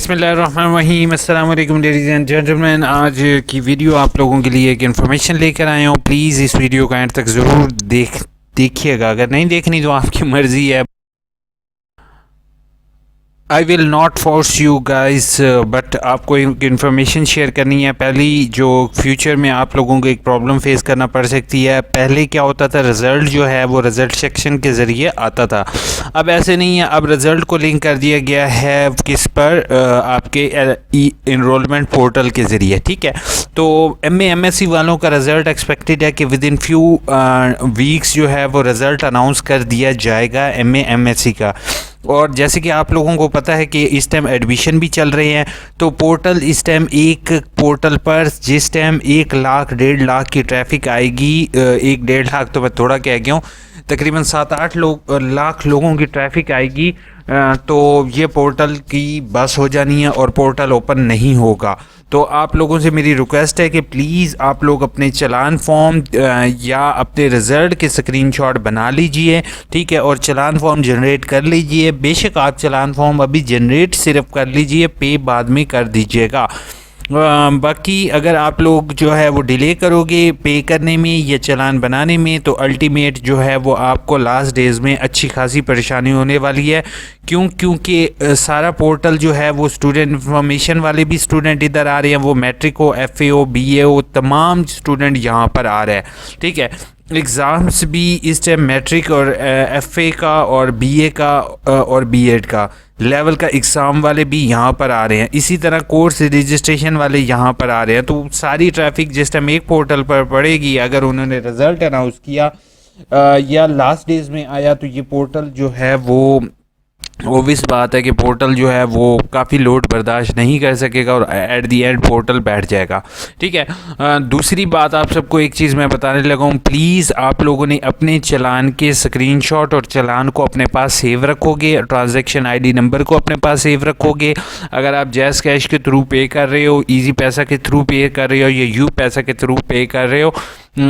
बिस्मिल्लाहिर्रहमानिर्रहीम, अस्सलाम वालेकुम लेडीज़ एंड जेंटलमैन। आज की वीडियो आप लोगों के लिए एक इन्फॉर्मेशन लेकर आया हूँ। प्लीज़ इस वीडियो का एंड तक ज़रूर देखिएगा। अगर नहीं देखनी तो आपकी मर्ज़ी है। I will not force you guys, but आपको एक इन्फॉर्मेशन शेयर करनी है। पहली जो फ्यूचर में आप लोगों को एक प्रॉब्लम फेस करना पड़ सकती है। पहले क्या होता था, रिज़ल्ट जो है वो रिज़ल्ट सेक्शन के ज़रिए आता था। अब ऐसे नहीं है, अब रिज़ल्ट को लिंक कर दिया गया है किस पर, आपके इनरोलमेंट पोर्टल के ज़रिए। ठीक है, तो MSc वालों का रिज़ल्ट एक्सपेक्टेड है कि विद इन फ्यू वीक्स जो है वो रिज़ल्ट अनाउंस कर दिया जाएगा MSc का। और जैसे कि आप लोगों को पता है कि इस टाइम एडमिशन भी चल रहे हैं, तो पोर्टल इस टाइम एक पोर्टल पर जिस टाइम 1 लाख 1.5 लाख की ट्रैफिक आएगी, 1-1.5 लाख तो मैं थोड़ा कह गया हूँ, तकरीबन 7-8 लाख लोगों की ट्रैफिक आएगी, तो ये पोर्टल की बस हो जानी है और पोर्टल ओपन नहीं होगा। तो आप लोगों से मेरी रिक्वेस्ट है कि प्लीज़ आप लोग अपने चालान फॉर्म या अपने रिज़ल्ट के स्क्रीनशॉट बना लीजिए, ठीक है, और चालान फॉर्म जनरेट कर लीजिए। बेशक आप चालान फॉर्म अभी जनरेट सिर्फ कर लीजिए, पे बाद में कर दीजिएगा। बाकी अगर आप लोग जो है वो डिले करोगे पे करने में या चालान बनाने में, तो अल्टीमेट जो है वो आपको लास्ट डेज़ में अच्छी खासी परेशानी होने वाली है। क्योंकि सारा पोर्टल जो है वो स्टूडेंट इंफॉर्मेशन वाले भी स्टूडेंट इधर आ रहे हैं, वो मैट्रिक हो, FA BA हो, तमाम स्टूडेंट यहाँ पर आ रहे हैं। ठीक है, एग्ज़ाम्स भी इस टाइम मैट्रिक और FA का और BA का और B.Ed का लेवल का एग्ज़ाम वाले भी यहाँ पर आ रहे हैं। इसी तरह कोर्स रजिस्ट्रेशन वाले यहाँ पर आ रहे हैं। तो सारी ट्रैफिक जिस टाइम एक पोर्टल पर पड़ेगी, अगर उन्होंने रिज़ल्ट अनाउंस किया या लास्ट डेज़ में आया, तो ये पोर्टल जो है वो ऑब्वियस बात है कि पोर्टल जो है वो काफ़ी लोड बर्दाश्त नहीं कर सकेगा और एट दी एंड पोर्टल बैठ जाएगा। ठीक है, दूसरी बात आप सबको एक चीज़ मैं बताने लगा हूँ, प्लीज़ आप लोगों ने अपने चालान के स्क्रीनशॉट और चालान को अपने पास सेव रखोगे, ट्रांजैक्शन ID नंबर को अपने पास सेव रखोगे। अगर आप जैज़ कैश के थ्रू पे कर रहे हो, ईजी पैसा के थ्रू पे कर रहे हो या यू पैसा के थ्रू पे कर रहे हो,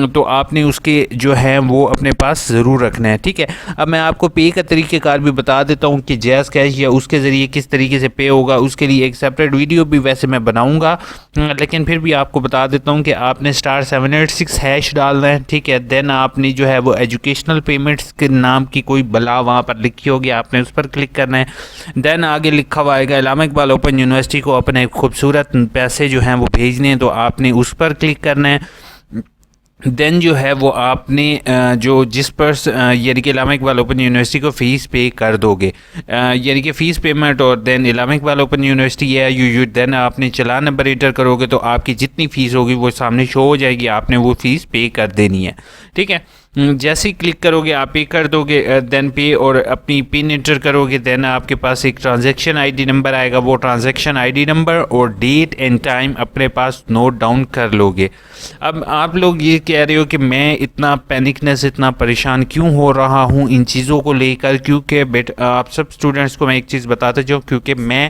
तो आपने उसके जो है वो अपने पास ज़रूर रखना है। ठीक है, अब मैं आपको पे का तरीक़ेकार भी बता देता हूँ कि जैज़ कैश या उसके ज़रिए किस तरीके से पे होगा। उसके लिए एक सेपरेट वीडियो भी वैसे मैं बनाऊँगा, लेकिन फिर भी आपको बता देता हूँ कि आपने *786# डालना है। ठीक है, देन आपने जो है वो एजुकेशनल पेमेंट्स के नाम की कोई बला वहाँ पर लिखी होगी, आपने उस पर क्लिक करना है। देन आगे लिखा हुआ आएगा इलामा इकबाल ओपन यूनिवर्सिटी को अपने खूबसूरत पैसे जो हैं वो भेजने हैं, तो आपने उस पर क्लिक करना है। देन जो है वो आपने जो जिस पर यानी कि इलामा इकबाल ओपन यूनिवर्सिटी को फ़ीस पे कर दोगे, यानी कि फ़ीस पेमेंट, और देन इलामा इकबाल ओपन यूनिवर्सिटी है यू देन आपने चालान नंबर एंटर करोगे, तो आपकी जितनी फ़ीस होगी वो सामने शो हो जाएगी, आपने वो फ़ीस पे कर देनी है। ठीक है, जैसे ही क्लिक करोगे आप पे कर दोगे, देन पे और अपनी पिन एंटर करोगे, देन आपके पास एक ट्रांजैक्शन ID नंबर आएगा, वो ट्रांजैक्शन ID नंबर और डेट एंड टाइम अपने पास नोट डाउन कर लोगे। अब आप लोग ये कह रहे हो कि मैं इतना पैनिकनेस, इतना परेशान क्यों हो रहा हूँ इन चीज़ों को लेकर, क्योंकि आप सब स्टूडेंट्स को मैं एक चीज़ बताता जाऊँ, क्योंकि मैं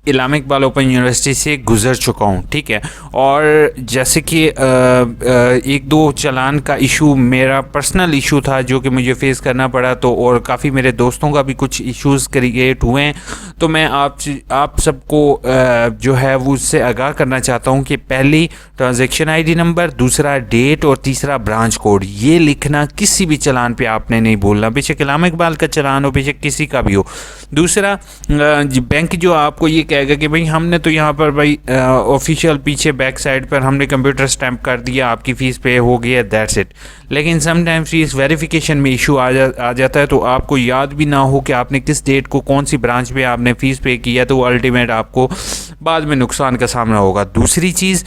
इलामा इकबाल ओपन यूनिवर्सिटी से गुज़र चुका हूँ। ठीक है, और जैसे कि 1-2 चालान का इशू मेरा पर्सनल इशू था जो कि मुझे फेस करना पड़ा, तो और काफ़ी मेरे दोस्तों का भी कुछ इश्यूज़ क्रिएट हुए हैं। तो मैं आप सबको जो है वो उससे आगाह करना चाहता हूँ कि पहली ट्रांजैक्शन ID नंबर, दूसरा डेट और तीसरा ब्रांच कोड, ये लिखना किसी भी चालान पे आपने नहीं बोलना, बेशक इलामा इकबाल का चालान हो, बेशक किसी का भी हो। दूसरा, बैंक जो आपको ये कहेगा कि भाई हमने तो यहाँ पर भाई ऑफिशियल पीछे बैक साइड पर हमने कंप्यूटर स्टैंप कर दिया, आपकी फ़ीस पे हो गई है, दैट्स इट। लेकिन समटाइम्स फीस वेरिफिकेशन में इशू आ जाता है, तो आपको याद भी ना हो कि आपने किस डेट को कौन सी ब्रांच पे आपने फ़ीस पे किया, तो अल्टीमेट आपको बाद में नुकसान का सामना होगा। दूसरी चीज़,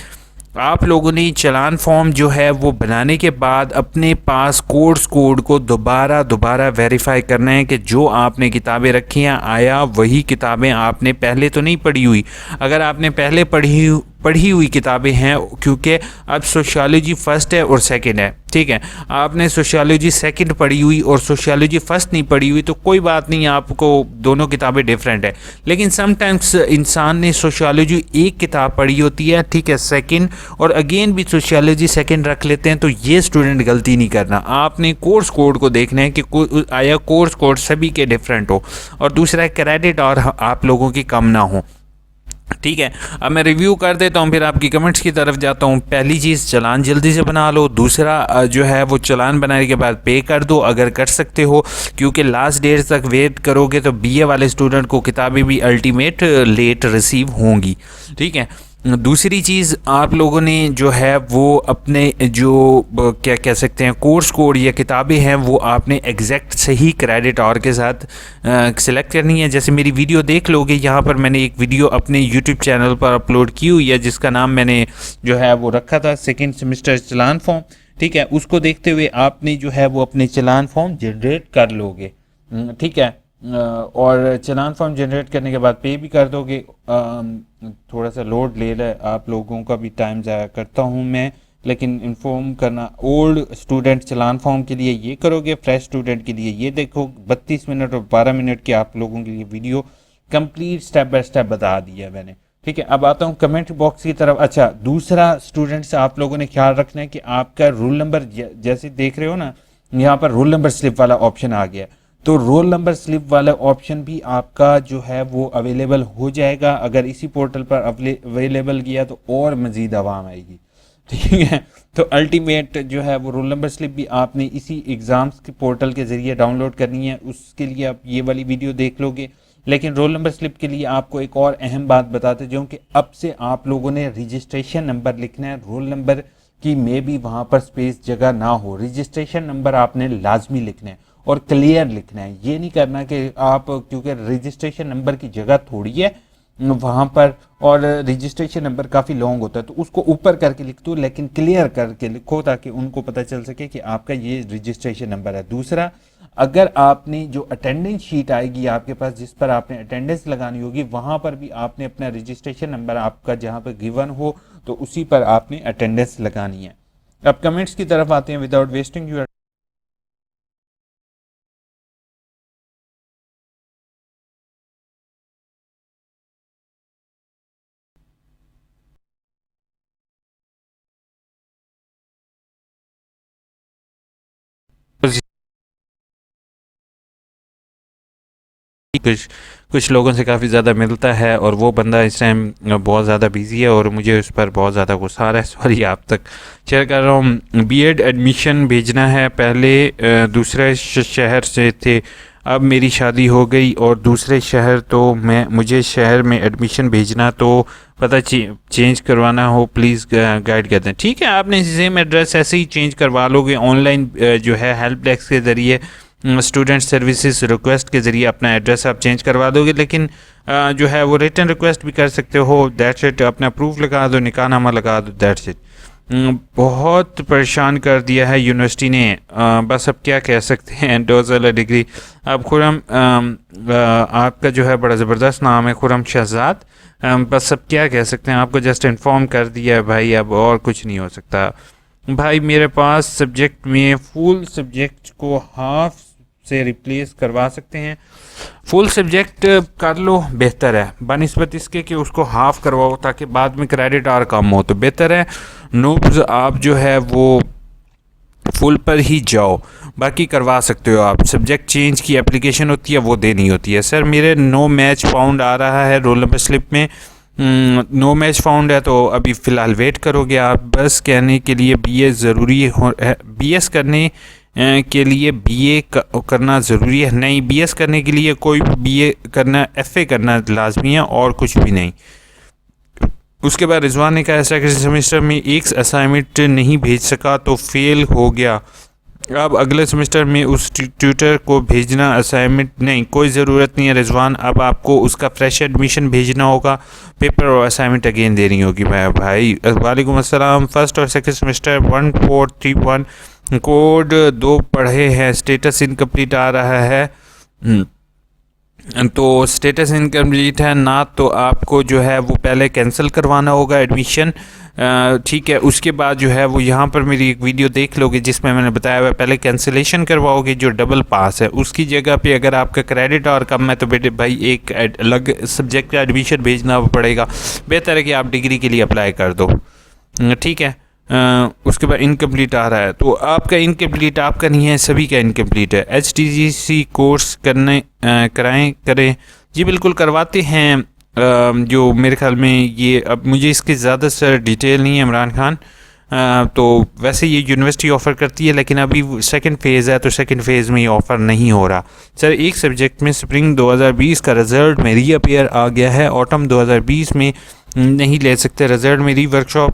आप लोगों ने चालान फॉर्म जो है वो बनाने के बाद अपने पास कोर्स कोड को दोबारा वेरीफाई करना है कि जो आपने किताबें रखी हैं आया वही किताबें आपने पहले तो नहीं पढ़ी हुई। अगर आपने पहले पढ़ी हुई किताबें हैं, क्योंकि अब सोशियोलॉजी फ़र्स्ट है और सेकंड है। ठीक है, आपने सोशियोलॉजी सेकंड पढ़ी हुई और सोशियोलॉजी फ़र्स्ट नहीं पढ़ी हुई, तो कोई बात नहीं, आपको दोनों किताबें डिफरेंट है। लेकिन समटाइम्स इंसान ने सोशियोलॉजी एक किताब पढ़ी होती है, ठीक है, सेकंड, और अगेन भी सोशियोलॉजी सेकंड रख लेते हैं, तो ये स्टूडेंट गलती नहीं करना। आपने कोर्स कोड को देखना है कि आया कोर्स कोड सभी के डिफरेंट हो, और दूसरा क्रेडिट और आप लोगों की कम ना हो। ठीक है, अब मैं रिव्यू कर देता हूँ, फिर आपकी कमेंट्स की तरफ जाता हूँ। पहली चीज़, चालान जल्दी से बना लो। दूसरा जो है वो चालान बनाने के बाद पे कर दो अगर कर सकते हो, क्योंकि लास्ट डेट तक वेट करोगे तो बीए वाले स्टूडेंट को किताबें भी अल्टीमेट लेट रिसीव होंगी। ठीक है, दूसरी चीज़, आप लोगों ने जो है वो अपने जो क्या कह सकते हैं कोर्स कोड या किताबें हैं वो आपने एग्जैक्ट सही क्रेडिट और के साथ सिलेक्ट करनी है। जैसे मेरी वीडियो देख लोगे, यहाँ पर मैंने एक वीडियो अपने यूट्यूब चैनल पर अपलोड की हुई है जिसका नाम मैंने जो है वो रखा था सेकेंड सेमेस्टर चलान फॉर्म। ठीक है, उसको देखते हुए आपने जो है वो अपने चलान फॉर्म जनरेट कर लोगे। ठीक है, और चलान फॉर्म जनरेट करने के बाद पे भी कर दोगे। थोड़ा सा लोड ले रहा है, आप लोगों का भी टाइम ज़ाया करता हूँ मैं, लेकिन इन्फॉर्म करना, ओल्ड स्टूडेंट चलान फॉर्म के लिए ये करोगे, फ्रेश स्टूडेंट के लिए ये देखो। 32 मिनट और 12 मिनट की आप लोगों के लिए video complete step by step बता दिया मैंने। ठीक है, अब आता हूँ कमेंट बॉक्स की तरफ। अच्छा, दूसरा स्टूडेंट्स आप लोगों ने ख्याल रखना है कि आपका रोल नंबर, जैसे देख रहे हो ना यहाँ पर रोल नंबर स्लिप वाला ऑप्शन आ गया, तो रोल नंबर स्लिप वाला ऑप्शन भी आपका जो है वो अवेलेबल हो जाएगा। अगर इसी पोर्टल पर अवेलेबल किया तो और मज़ीद आवाम आएगी। ठीक है, तो अल्टीमेट जो है वो रोल नंबर स्लिप भी आपने इसी एग्ज़ाम्स के पोर्टल के ज़रिए डाउनलोड करनी है। उसके लिए आप ये वाली वीडियो देख लोगे। लेकिन रोल नंबर स्लिप के लिए आपको एक और अहम बात बताते जाऊँ कि अब से आप लोगों ने रजिस्ट्रेशन नंबर लिखना है। रोल नंबर की में भी वहाँ पर स्पेस जगह ना हो, रजिस्ट्रेशन नंबर आपने लाजमी लिखना है और क्लियर लिखना है। ये नहीं करना कि आप, क्योंकि रजिस्ट्रेशन नंबर की जगह थोड़ी है वहाँ पर और रजिस्ट्रेशन नंबर काफ़ी लॉन्ग होता है, तो उसको ऊपर करके लिख दो लेकिन क्लियर करके लिखो ताकि उनको पता चल सके कि आपका ये रजिस्ट्रेशन नंबर है। दूसरा, अगर आपने जो अटेंडेंस शीट आएगी आपके पास जिस पर आपने अटेंडेंस लगानी होगी, वहाँ पर भी आपने अपना रजिस्ट्रेशन नंबर आपका जहाँ पर गिवन हो तो उसी पर आपने अटेंडेंस लगानी है। अब कमेंट्स की तरफ आते हैं विदाउट वेस्टिंग यूर कुछ कुछ लोगों से काफ़ी ज़्यादा मिलता है और वो बंदा इस टाइम बहुत ज़्यादा बिजी है और मुझे उस पर बहुत ज़्यादा गुस्सा आ रहा है। सॉरी, आप तक शेयर कर रहा हूँ। बीएड एडमिशन भेजना है, पहले दूसरे शहर से थे, अब मेरी शादी हो गई और दूसरे शहर, तो मुझे शहर में एडमिशन भेजना, तो पता चेंज करवाना हो प्लीज़ गाइड कर दें। ठीक है, आपने सेम एड्रेस ऐसे ही चेंज करवा लोगे ऑनलाइन जो है हेल्प डेस्क के ज़रिए, स्टूडेंट सर्विसेज रिक्वेस्ट के ज़रिए अपना एड्रेस आप चेंज करवा दोगे। लेकिन जो है वो रिटर्न रिक्वेस्ट भी कर सकते हो, दैट्स इट। अपना प्रूफ लगा दो, निकाहनामा लगा दो, दैट्स इट। बहुत परेशान कर दिया है यूनिवर्सिटी ने, बस अब क्या कह सकते हैं। डोज वाला डिग्री, अब खुरम आपका जो है बड़ा ज़बरदस्त नाम है खुरम शहजाद, बस अब क्या कह सकते हैं, आपको जस्ट इन्फॉर्म कर दिया है भाई, अब और कुछ नहीं हो सकता भाई। मेरे पास सब्जेक्ट में फुल सब्जेक्ट को हाफ से रिप्लेस करवा सकते हैं, फुल सब्जेक्ट कर लो बेहतर है बनिस्बत इसके कि उसको हाफ करवाओ ताकि बाद में क्रेडिट और कम हो, तो बेहतर है। नोब्स आप जो है वो फुल पर ही जाओ, बाकी करवा सकते हो आप। सब्जेक्ट चेंज की एप्लीकेशन होती है वो देनी होती है। सर मेरे नो मैच फाउंड आ रहा है रोल नंबर स्लिप में, नो मैच फाउंड है तो अभी फ़िलहाल वेट करोगे आप। बस कहने के लिए बीए ज़रूरी है, बीएस करने के लिए बीए करना ज़रूरी है? नहीं, बीएस करने के लिए कोई बीए करना, एफए करना लाजमी है और कुछ भी नहीं। उसके बाद रिजवान ने कहा सेकेंड सेमेस्टर में एक असाइनमेंट नहीं भेज सका तो फेल हो गया, अब अगले सेमेस्टर में उस ट्यूटर को भेजना असाइनमेंट नहीं, कोई ज़रूरत नहीं है रिजवान, अब आपको उसका फ्रेश एडमिशन भेजना होगा, पेपर और असाइनमेंट अगेन देनी होगी। भाई वालेकुम अस्सलाम। फर्स्ट और सेकंड सेमेस्टर 1431 कोड 2 पढ़े हैं, स्टेटस इनकम्प्लीट आ रहा है, तो स्टेटस इनकम्प्लीट है ना, तो आपको जो है वो पहले कैंसिल करवाना होगा एडमिशन। ठीक है, उसके बाद जो है वो यहाँ पर मेरी एक वीडियो देख लोगे जिसमें मैंने बताया हुआ पहले कैंसिलेशन करवाओगे जो डबल पास है, उसकी जगह पे अगर आपका क्रेडिट और कम है तो बेटे भाई एक अलग सब्जेक्ट का एडमिशन भेजना पड़ेगा। बेहतर है कि आप डिग्री के लिए अप्लाई कर दो। ठीक है, उसके बाद इनकम्प्लीट आ रहा है तो आपका इनकम्प्लीट आपका नहीं है, सभी का इनकम्प्लीट है। HTGC कोर्स करें जी बिल्कुल करवाते हैं। जो मेरे ख्याल में ये, अब मुझे इसकी ज़्यादा सर डिटेल नहीं है इमरान खान, तो वैसे ये यूनिवर्सिटी ऑफ़र करती है, लेकिन अभी सेकंड फ़ेज़ है तो सेकंड फ़ेज़ में ये ऑफ़र नहीं हो रहा। सर एक सब्जेक्ट में स्प्रिंग 2020 का रिज़ल्ट में रीअपीयर आ गया है, ऑटम 2020 में नहीं ले सकते रिज़ल्ट। मेरी वर्कशॉप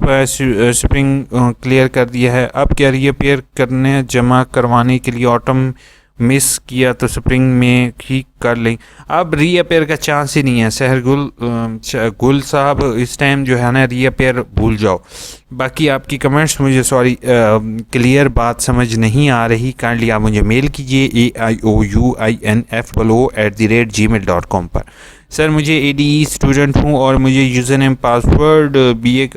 स्प्रिंग क्लियर कर दिया है, अब क्या रीअपीयर करने जमा करवाने के लिए ऑटम मिस किया तो स्प्रिंग में ही कर लें। अब रीअपेयर का चांस ही नहीं है सहर गुल साहब, इस टाइम जो है ना रीअपेयर भूल जाओ। बाकी आपकी कमेंट्स मुझे सॉरी क्लियर बात समझ नहीं आ रही, काइंडली आप मुझे मेल कीजिए AIOUINFOO@gmail.com पर। सर मुझे ADE स्टूडेंट हूँ और मुझे user name password BA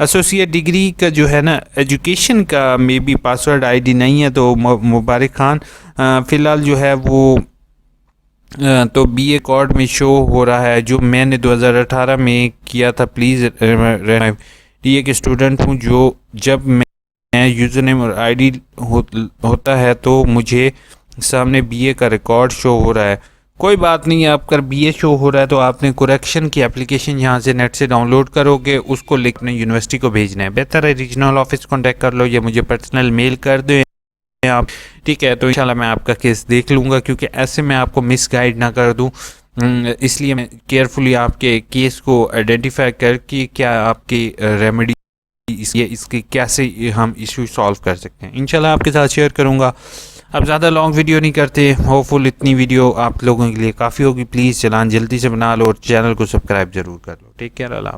associate degree का जो है ना एजुकेशन का मे बी पासवर्ड आईडी नहीं है, तो मुबारक खान फ़िलहाल जो है वो तो BA कॉर्ड में शो हो रहा है जो मैंने 2018 में किया था। प्लीज़ DA के स्टूडेंट हूँ, जो जब मैं यूज़र नेम और आईडी होता है तो मुझे सामने BA का रिकॉर्ड शो हो रहा है। कोई बात नहीं, आपका BA शो हो रहा है तो आपने करेक्शन की एप्लीकेशन यहाँ से नेट से डाउनलोड करोगे, उसको लिख अपने यूनिवर्सिटी को भेजना है। बेहतर है रीजनल ऑफिस कॉन्टैक्ट कर लो या मुझे पर्सनल मेल कर दो आप, ठीक है। तो इंशाल्लाह मैं आपका केस देख लूँगा, क्योंकि ऐसे मैं आपको मिस गाइड ना कर दूँ, इसलिए मैं केयरफुली आपके केस को आइडेंटिफाई करके क्या आपकी रेमेडी इसके कैसे हम इशू सॉल्व कर सकते हैं इंशाल्लाह आपके साथ शेयर करूँगा। अब ज़्यादा लॉन्ग वीडियो नहीं करते, होपफुल इतनी वीडियो आप लोगों के लिए काफ़ी होगी। प्लीज़ चलान जल्दी से बना लो और चैनल को सब्सक्राइब ज़रूर कर लो। टेक केयर, अल्लाह।